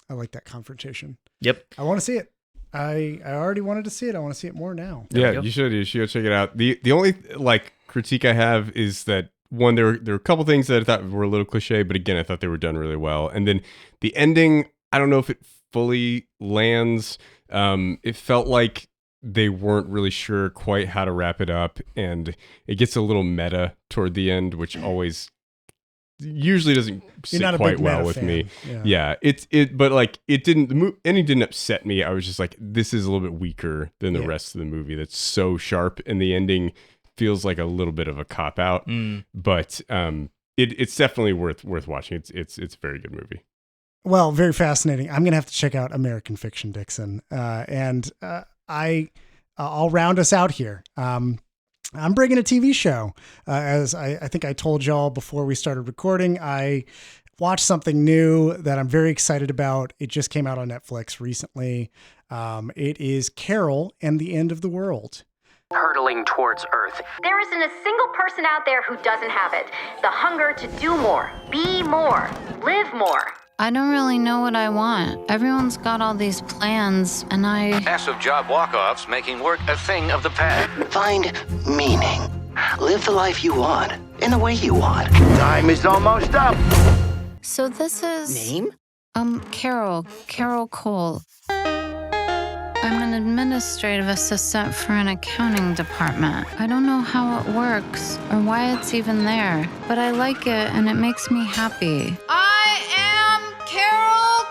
like that confrontation. Yep. I want to see it. I already wanted to see it. I want to see it more now. Yeah, you should go check it out. The only like critique I have is that, one, there were a couple things that I thought were a little cliche, but again, I thought they were done really well. And then the ending, I don't know if it fully lands. It felt like they weren't really sure quite how to wrap it up, and it gets a little meta toward the end, which usually doesn't sit quite well with me. Yeah, but like it didn't. The ending didn't upset me. I was just like, this is a little bit weaker than the rest of the movie. That's so sharp, and the ending feels like a little bit of a cop out. But it's definitely worth watching. It's a very good movie. Well, very fascinating. I'm going to have to check out American Fiction, Dixon. And I'll round us out here. I'm bringing a TV show. As I think I told y'all before we started recording, I watched something new that I'm very excited about. It just came out on Netflix recently. It is Carol and the End of the World. Hurtling towards Earth. There isn't a single person out there who doesn't have it. The hunger to do more, be more, live more. I don't really know what I want. Everyone's got all these plans, and Massive job walk-offs making work a thing of the past. Find meaning. Live the life you want, in the way you want. Time is almost up. So this is... Name? Carol Cole. I'm an administrative assistant for an accounting department. I don't know how it works or why it's even there, but I like it and it makes me happy. I am Carol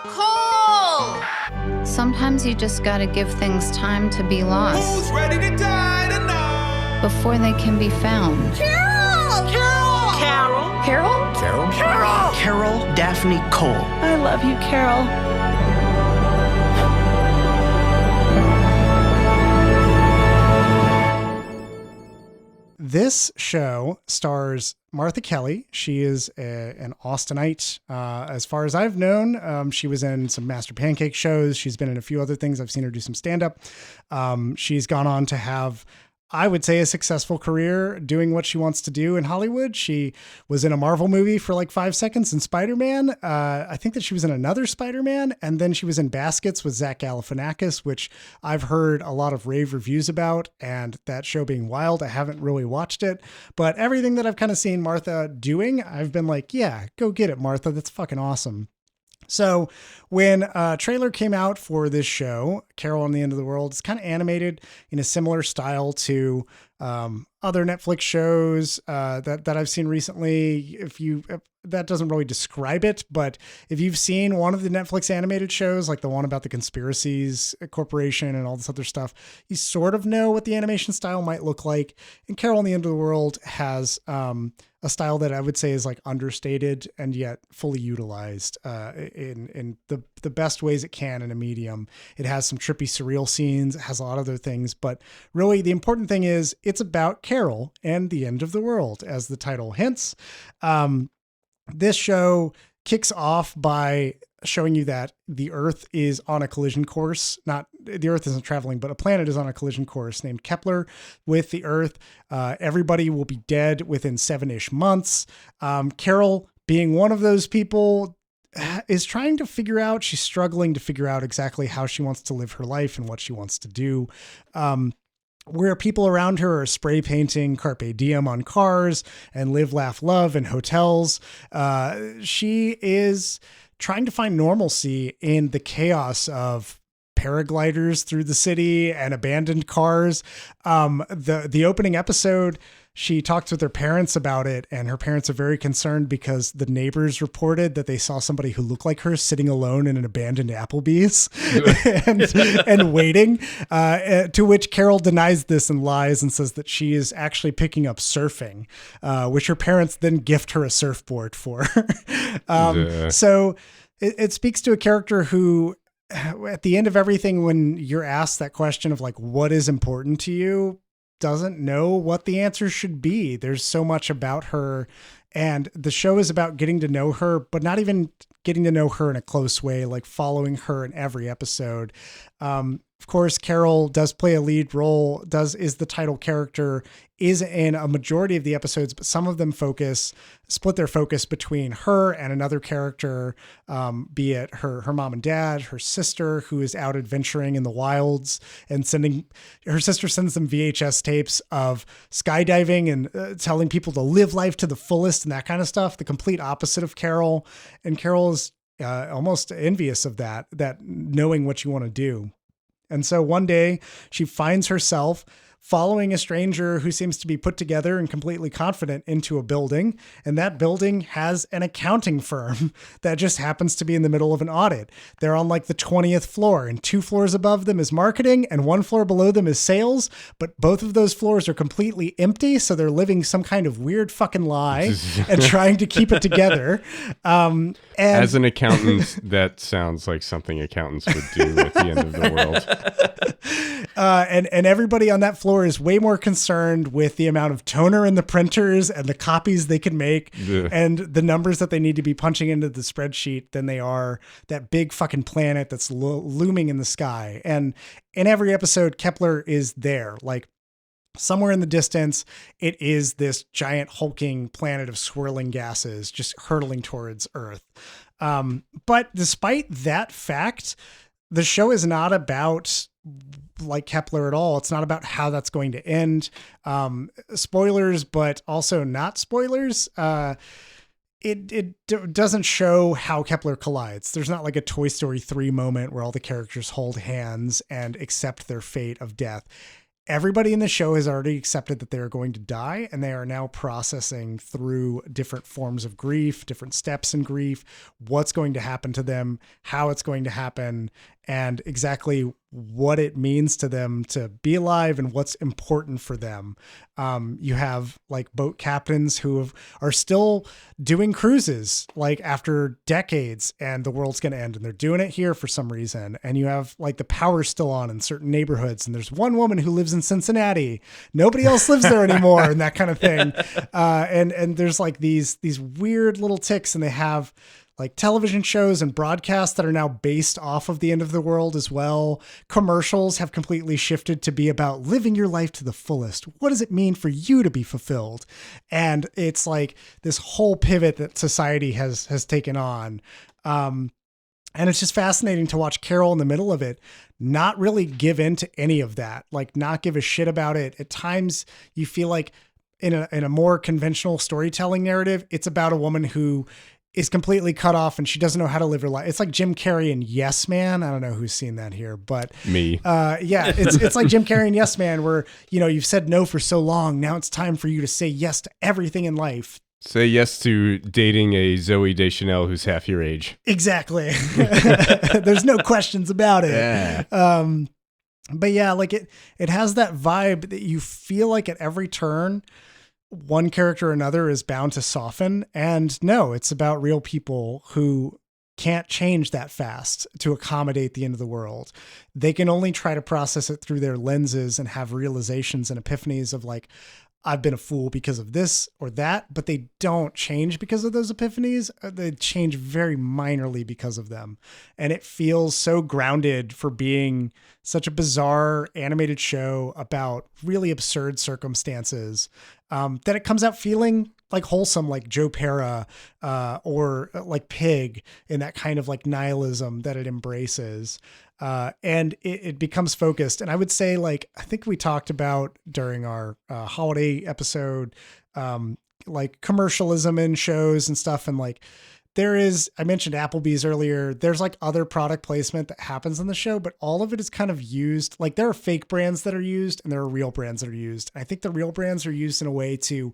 Cole! Sometimes you just gotta give things time to be lost. Who's ready to die tonight? Before they can be found. Carol! Carol! Carol? Carol? Carol? Carol! Carol Daphne Cole. I love you, Carol. This show stars Martha Kelly. She is an Austinite. As far as I've known, she was in some Master Pancake shows. She's been in a few other things. I've seen her do some stand-up. She's gone on to have, I would say, a successful career doing what she wants to do in Hollywood. She was in a Marvel movie for like 5 seconds in Spider-Man. I think that she was in another Spider-Man, and then she was in Baskets with Zach Galifianakis, which I've heard a lot of rave reviews about, and that show being wild. I haven't really watched it, but everything that I've kind of seen Martha doing, I've been like, yeah, go get it, Martha. That's fucking awesome. So when a trailer came out for this show, Carol and the End of the World, it's kind of animated in a similar style to other Netflix shows that I've seen recently. That doesn't really describe it, but if you've seen one of the Netflix animated shows, like the one about the Conspiracies Corporation and all this other stuff, you sort of know what the animation style might look like. And Carol and the End of the World has a style that I would say is like understated and yet fully utilized in the best ways it can in a medium. It has some trippy, surreal scenes. It has a lot of other things, but really the important thing is it's about Carol and the end of the world, as the title hints. This show kicks off by showing you that the Earth is on a collision course. Not the Earth isn't traveling, but a planet is on a collision course named Kepler with the Earth. Everybody will be dead within 7-ish months. Carol, being one of those people, is trying to figure out, she's struggling to figure out exactly how she wants to live her life and what she wants to do. Where people around her are spray painting Carpe Diem on cars and live, laugh, love in hotels. She is trying to find normalcy in the chaos of paragliders through the city and abandoned cars. The opening episode, she talks with her parents about it, and her parents are very concerned because the neighbors reported that they saw somebody who looked like her sitting alone in an abandoned Applebee's and waiting, to which Carol denies this and lies and says that she is actually picking up surfing, which her parents then gift her a surfboard for. So it speaks to a character who, at the end of everything, when you're asked that question of like, what is important to you, doesn't know what the answer should be. There's so much about her, and the show is about getting to know her, but not even getting to know her in a close way, like following her in every episode. Of course, Carol does play a lead role, is the title character, is in a majority of the episodes, but some of them split their focus between her and another character, be it her mom and dad, her sister, who is out adventuring in the wilds, and her sister sends them VHS tapes of skydiving and telling people to live life to the fullest and that kind of stuff. The complete opposite of Carol. And Carol is almost envious of that knowing what you want to do. And so one day she finds herself following a stranger who seems to be put together and completely confident into a building. And that building has an accounting firm that just happens to be in the middle of an audit. They're on like the 20th floor, and 2 floors above them is marketing and 1 floor below them is sales. But both of those floors are completely empty. So they're living some kind of weird fucking lie and trying to keep it together. And as an accountant, that sounds like something accountants would do at the end of the world. And everybody on that floor is way more concerned with the amount of toner in the printers and the copies they can make and the numbers that they need to be punching into the spreadsheet than they are that big fucking planet that's looming in the sky. And in every episode, Kepler is there, like somewhere in the distance. It is this giant hulking planet of swirling gases just hurtling towards Earth. But despite that fact, the show is not about like Kepler at all. It's not about how that's going to end. Spoilers, but also not spoilers. It doesn't show how Kepler collides. There's not like a Toy Story 3 moment where all the characters hold hands and accept their fate of death. Everybody in the show has already accepted that they are going to die, and they are now processing through different forms of grief, different steps in grief, what's going to happen to them, how it's going to happen, and exactly what it means to them to be alive and what's important for them. You have like boat captains who are still doing cruises like after decades, and the world's going to end, and they're doing it here for some reason. And you have like the power still on in certain neighborhoods, and there's one woman who lives in Cincinnati, nobody else lives there anymore, and that kind of thing. And there's like these weird little ticks, and they have like television shows and broadcasts that are now based off of the end of the world as well. Commercials have completely shifted to be about living your life to the fullest. What does it mean for you to be fulfilled? And it's like this whole pivot that society has taken on. And it's just fascinating to watch Carol in the middle of it not really give in to any of that, like not give a shit about it. At times you feel like in a more conventional storytelling narrative, it's about a woman who is completely cut off and she doesn't know how to live her life. It's like Jim Carrey in Yes Man. I don't know who's seen that here, but me. Yeah, it's like Jim Carrey in Yes Man, where, you know, you've said no for so long. Now it's time for you to say yes to everything in life. Say yes to dating a Zooey Deschanel who's half your age. Exactly. There's no questions about it. Yeah. But yeah, like it has that vibe that you feel like at every turn, one character or another is bound to soften. And no, it's about real people who can't change that fast to accommodate the end of the world. They can only try to process it through their lenses and have realizations and epiphanies of like, I've been a fool because of this or that, but they don't change because of those epiphanies. They change very minorly because of them. And it feels so grounded for being such a bizarre animated show about really absurd circumstances, that it comes out feeling like wholesome, like Joe Pera, or like Pig, in that kind of like nihilism that it embraces. And it becomes focused. And I would say, like, I think we talked about during our holiday episode, like commercialism in shows and stuff. And like I mentioned Applebee's earlier. There's like other product placement that happens in the show, but all of it is kind of used. Like there are fake brands that are used and there are real brands that are used. I think the real brands are used in a way to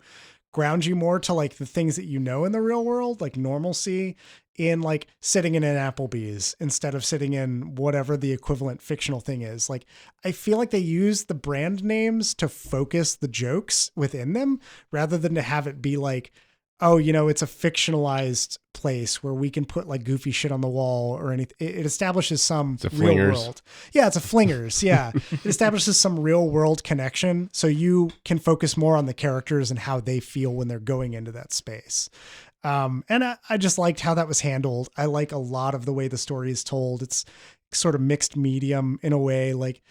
ground you more to like the things that you know in the real world, like normalcy in like sitting in an Applebee's instead of sitting in whatever the equivalent fictional thing is. Like, I feel like they use the brand names to focus the jokes within them rather than to have it be like, oh, it's a fictionalized place where we can put like goofy shit on the wall or anything. It establishes some real world. Yeah, it's a flingers. Yeah. It establishes some real world connection. So you can focus more on the characters and how they feel when they're going into that space. And I just liked how that was handled. I like a lot of the way the story is told. It's sort of mixed medium in a way, like,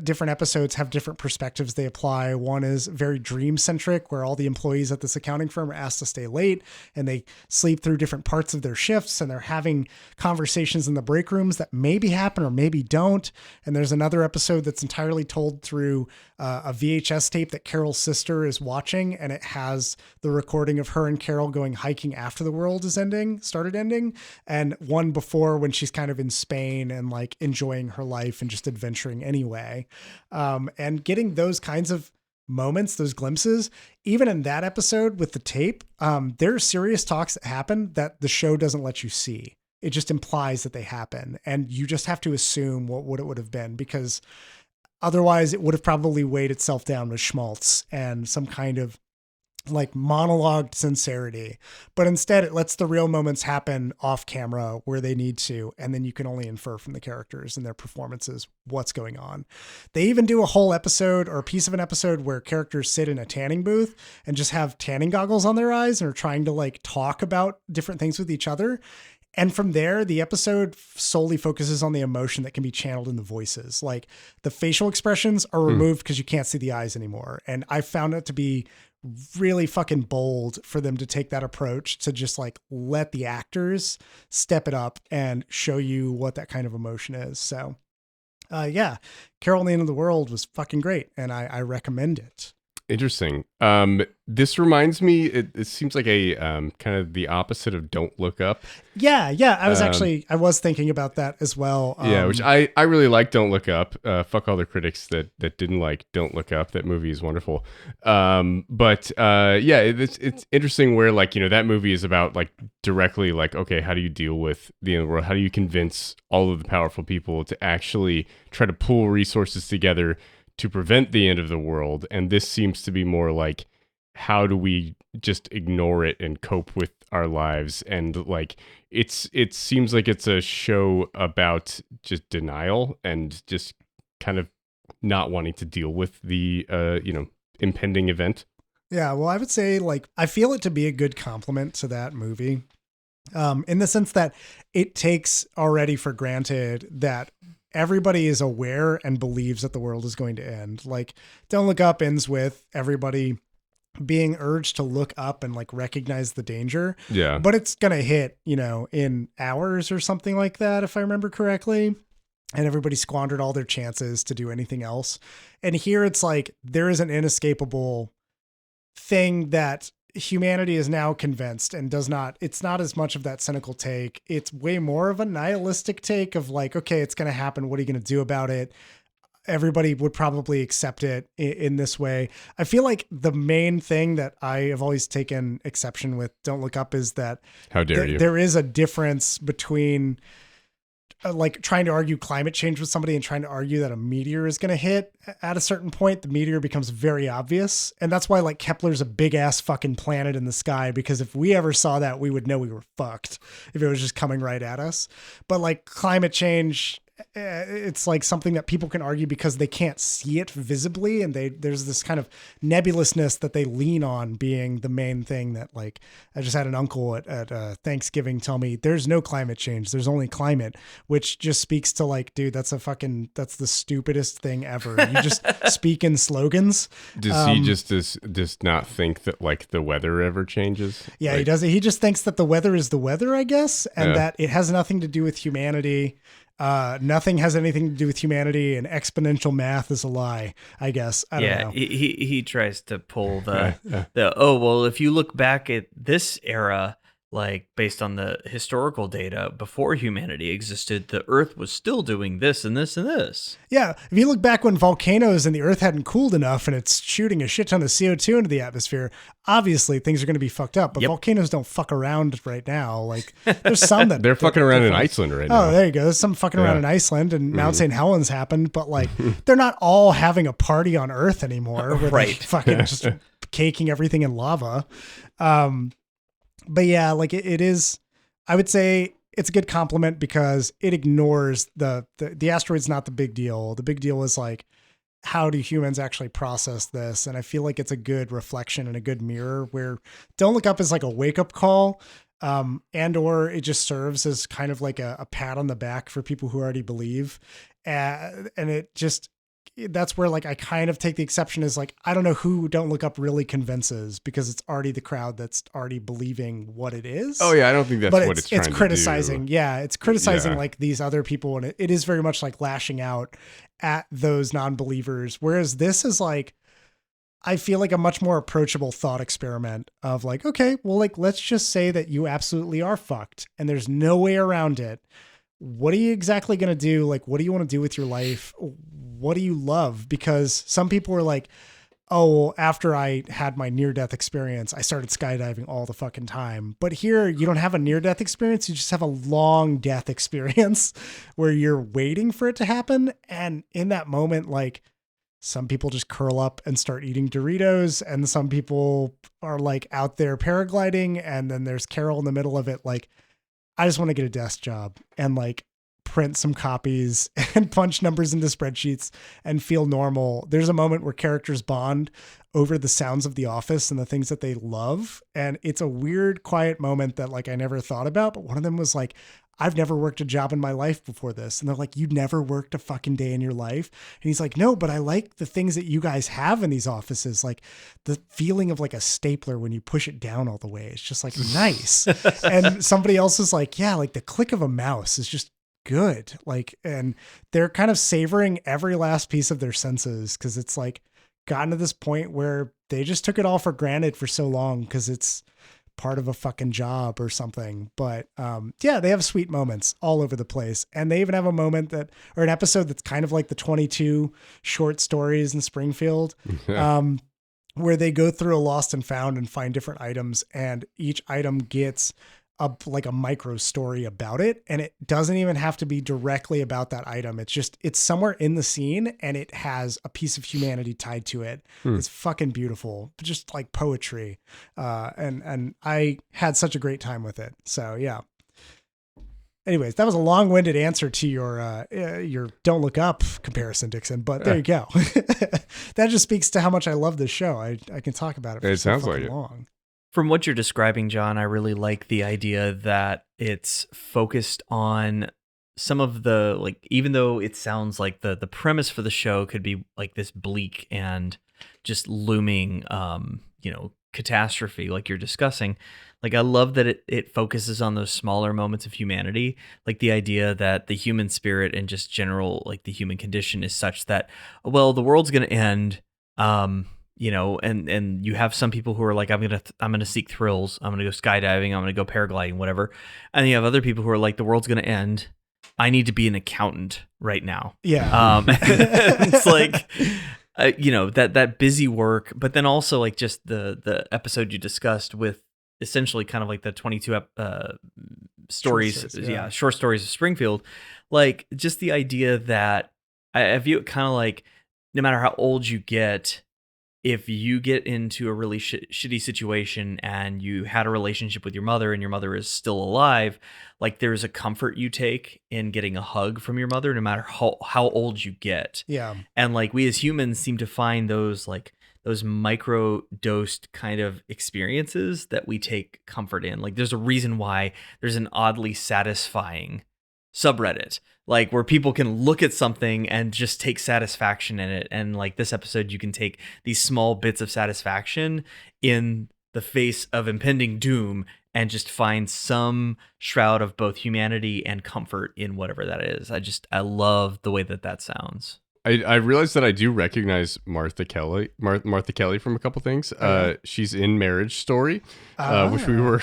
different episodes have different perspectives they apply. One is very dream centric, where all the employees at this accounting firm are asked to stay late and they sleep through different parts of their shifts and they're having conversations in the break rooms that maybe happen or maybe don't. And there's another episode that's entirely told through a VHS tape that Carol's sister is watching. And it has the recording of her and Carol going hiking after the world is started ending. And one before when she's kind of in Spain and like enjoying her life and just adventuring anyway. And getting those kinds of moments, those glimpses, even in that episode with the tape, there are serious talks that happen that the show doesn't let you see. It just implies that they happen. And you just have to assume what it would have been, because otherwise it would have probably weighed itself down with schmaltz and some kind of like monologued sincerity, but instead it lets the real moments happen off camera where they need to. And then you can only infer from the characters and their performances what's going on. They even do a whole episode or a piece of an episode where characters sit in a tanning booth and just have tanning goggles on their eyes and are trying to like talk about different things with each other. And from there, the episode solely focuses on the emotion that can be channeled in the voices. Like the facial expressions are removed because you can't see the eyes anymore. And I found it to be really fucking bold for them to take that approach to just like let the actors step it up and show you what that kind of emotion is. So yeah, Carol and the End of the World was fucking great. And I recommend it. Interesting. This reminds me, it seems like a kind of the opposite of Don't Look Up. Yeah. I was thinking about that as well. Yeah, which I really like Don't Look Up. Fuck all the critics that didn't like Don't Look Up. That movie is wonderful. But yeah, it's interesting where like, that movie is about like directly like, okay, how do you deal with the end of the world? How do you convince all of the powerful people to actually try to pull resources together to prevent the end of the world? And this seems to be more like, how do we just ignore it and cope with our lives? And like, it seems like it's a show about just denial and just kind of not wanting to deal with the, impending event. Yeah. Well, I would say like, I feel it to be a good compliment to that movie. In the sense that it takes already for granted that everybody is aware and believes that the world is going to end. Like Don't Look Up ends with everybody being urged to look up and like recognize the danger. Yeah. But it's going to hit, in hours or something like that, if I remember correctly. And everybody squandered all their chances to do anything else. And here it's like, there is an inescapable thing that humanity is now convinced and it's not as much of that cynical take. It's way more of a nihilistic take of like, okay, it's going to happen. What are you going to do about it? Everybody would probably accept it in this way. I feel like the main thing that I have always taken exception with Don't Look Up is that how dare you? There is a difference between like trying to argue climate change with somebody and trying to argue that a meteor is going to hit. At a certain point, the meteor becomes very obvious. And that's why like Kepler's a big ass fucking planet in the sky, because if we ever saw that, we would know we were fucked if it was just coming right at us. But like climate change, it's like something that people can argue because they can't see it visibly. And there's this kind of nebulousness that they lean on being the main thing that like, I just had an uncle at Thanksgiving tell me there's no climate change. There's only climate, which just speaks to like, dude, that's the stupidest thing ever. You just speak in slogans. Does he just not think that like the weather ever changes? Yeah, like, he doesn't. He just thinks that the weather is the weather, I guess. And that it has nothing to do with humanity. Nothing has anything to do with humanity, and exponential math is a lie, I guess. I don't know. He tries to pull the if you look back at this era, like based on the historical data before humanity existed, the Earth was still doing this and this and this. Yeah, if you look back when volcanoes and the Earth hadn't cooled enough and it's shooting a shit ton of CO2 into the atmosphere, obviously things are going to be fucked up. But volcanoes don't fuck around right now. Like there's some that they're fucking around in Iceland right now. Oh, there you go. There's some fucking around in Iceland, and Mount St. Helens happened, but like they're not all having a party on Earth anymore. Where they're fucking just caking everything in lava. But yeah, like it is, I would say it's a good compliment because it ignores the asteroid's not the big deal. The big deal is like, how do humans actually process this? And I feel like it's a good reflection and a good mirror where Don't Look Up is like a wake up call. And or it just serves as kind of like a pat on the back for people who already believe. And it just, that's where like I kind of take the exception is like, I don't know who Don't Look Up really convinces because it's already the crowd that's already believing what it is. Oh yeah, I don't think that's what it's trying to do. It's criticizing. Yeah, it's criticizing like these other people, and it is very much like lashing out at those non-believers. Whereas this is like, I feel like a much more approachable thought experiment of like, okay, well, like, let's just say that you absolutely are fucked and there's no way around it. What are you exactly going to do? Like, what do you want to do with your life? What do you love? Because some people are like, oh, well, after I had my near-death experience, I started skydiving all the fucking time. But here, you don't have a near-death experience. You just have a long death experience where you're waiting for it to happen. And in that moment, like, some people just curl up and start eating Doritos, and some people are like out there paragliding. And then there's Carol in the middle of it. Like, I just want to get a desk job and like print some copies and punch numbers into spreadsheets and feel normal. There's a moment where characters bond over the sounds of The Office and the things that they love. And it's a weird, quiet moment that like I never thought about. But one of them was like, I've never worked a job in my life before this. And they're like, you never worked a fucking day in your life? And he's like, no, but I like the things that you guys have in these offices. Like the feeling of like a stapler when you push it down all the way. It's just like nice. And somebody else is like, yeah, like the click of a mouse is just good. Like, and they're kind of savoring every last piece of their senses because it's like gotten to this point where they just took it all for granted for so long because it's part of a fucking job or something. But yeah, they have sweet moments all over the place. And they even have a moment that, or an episode that's kind of like the 22 short stories in Springfield, where they go through a lost and found and find different items. And each item gets like a micro story about it. And it doesn't even have to be directly about that item. It's just, it's somewhere in the scene and it has a piece of humanity tied to it. It's fucking beautiful, just like poetry. And I had such a great time with it. So yeah. Anyways, that was a long-winded answer to your Don't Look Up comparison, Dixon, but there you go. That just speaks to how much I love this show. I can talk about it for so fucking long. From what you're describing, John, I really like the idea that it's focused on some of the, like, even though it sounds like the premise for the show could be like this bleak and just looming, catastrophe like you're discussing. Like, I love that it focuses on those smaller moments of humanity, like the idea that the human spirit and just general, like the human condition is such that, well, the world's going to end, and you have some people who are like, I'm going to seek thrills. I'm going to go skydiving. I'm going to go paragliding, whatever. And you have other people who are like, the world's going to end. I need to be an accountant right now. Yeah. It's like, that busy work, but then also like just the episode you discussed with essentially kind of like the 22 stories, short stories of Springfield, like just the idea that I view it kind of like no matter how old you get, if you get into a really shitty situation and you had a relationship with your mother and your mother is still alive, like there's a comfort you take in getting a hug from your mother, no matter how old you get. Yeah. And like we as humans seem to find those micro dosed kind of experiences that we take comfort in. Like there's a reason why there's an oddly satisfying subreddit, like where people can look at something and just take satisfaction in it. And like this episode, you can take these small bits of satisfaction in the face of impending doom and just find some shroud of both humanity and comfort in whatever that is. I love the way that sounds. I realized that I do recognize Martha Kelly from a couple things. She's in Marriage Story, which we were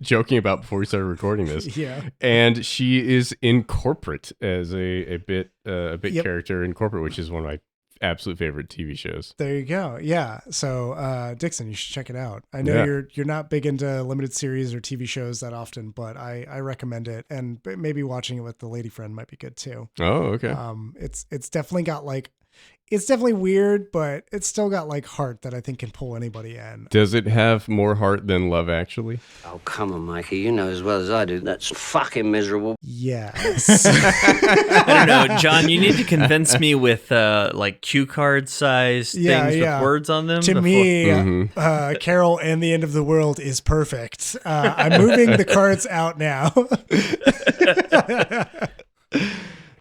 joking about before we started recording this. Yeah. And she is in Corporate as a bit character in Corporate, which is one of my absolute favorite TV shows. There you go. Yeah. So Dixon, you should check it out. I know you're not big into limited series or TV shows that often, but I recommend it, and maybe watching it with the lady friend might be good too. Oh, okay. It's definitely got it's definitely weird, but it's still got heart that I think can pull anybody in. Does it have more heart than Love, Actually? Oh, come on, Mikey. You know as well as I do that's fucking miserable. Yes. I don't know, John. You need to convince me with cue card size things with words on them. To me, Carol and the End of the World is perfect. I'm moving the cards out now.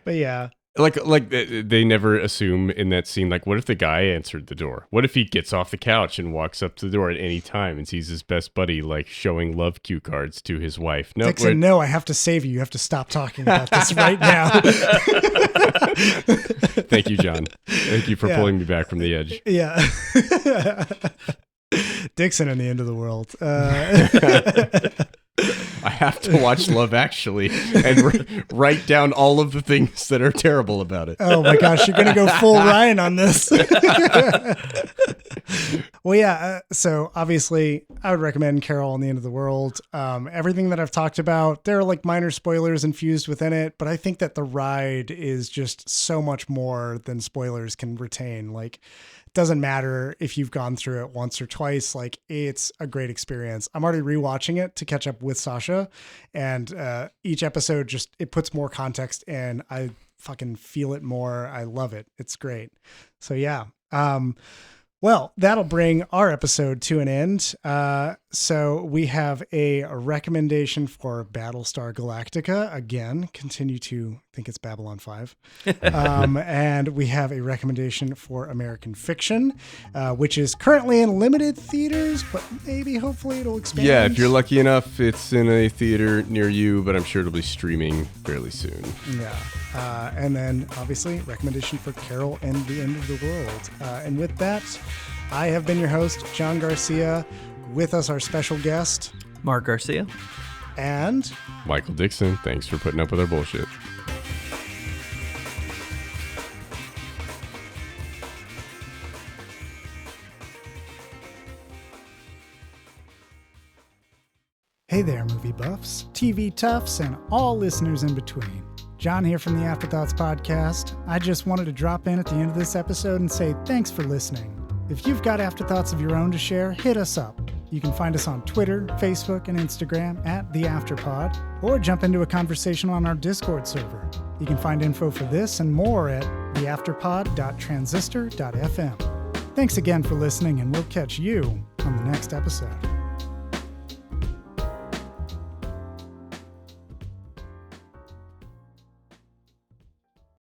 But yeah. Like they never assume in that scene, what if the guy answered the door? What if he gets off the couch and walks up to the door at any time and sees his best buddy showing love cue cards to his wife? No, Dixon, no, I have to save you. You have to stop talking about this right now. Thank you, John. Thank you for pulling me back from the edge. Yeah. Dixon and the End of the World. I have to watch Love Actually and write down all of the things that are terrible about it. Oh my gosh, you're going to go full Ryan on this. Well, yeah. So obviously I would recommend Carol and the End of the World. Everything that I've talked about, there are minor spoilers infused within it, but I think that the ride is just so much more than spoilers can retain. Doesn't matter if you've gone through it once or twice. It's a great experience. I'm already rewatching it to catch up with Sasha, and each episode it puts more context in. I fucking feel it more. I love it. It's great. So yeah. Well, that'll bring our episode to an end. So we have a recommendation for Battlestar Galactica. Again, continue to think it's Babylon 5. And we have a recommendation for American Fiction, which is currently in limited theaters, but maybe hopefully it'll expand. Yeah, if you're lucky enough, it's in a theater near you, but I'm sure it'll be streaming fairly soon. Yeah. And then obviously recommendation for Carol and the End of the World. And with that, I have been your host, John Garcia. With us, our special guest, Mark Garcia. And Michael Dixon. Thanks for putting up with our bullshit. Hey there, movie buffs, TV toughs, and all listeners in between. John here from the Afterthoughts podcast. I just wanted to drop in at the end of this episode and say thanks for listening. If you've got afterthoughts of your own to share, hit us up. You can find us on Twitter, Facebook, and Instagram at The Afterpod, or jump into a conversation on our Discord server. You can find info for this and more at theafterpod.transistor.fm. Thanks again for listening, and we'll catch you on the next episode.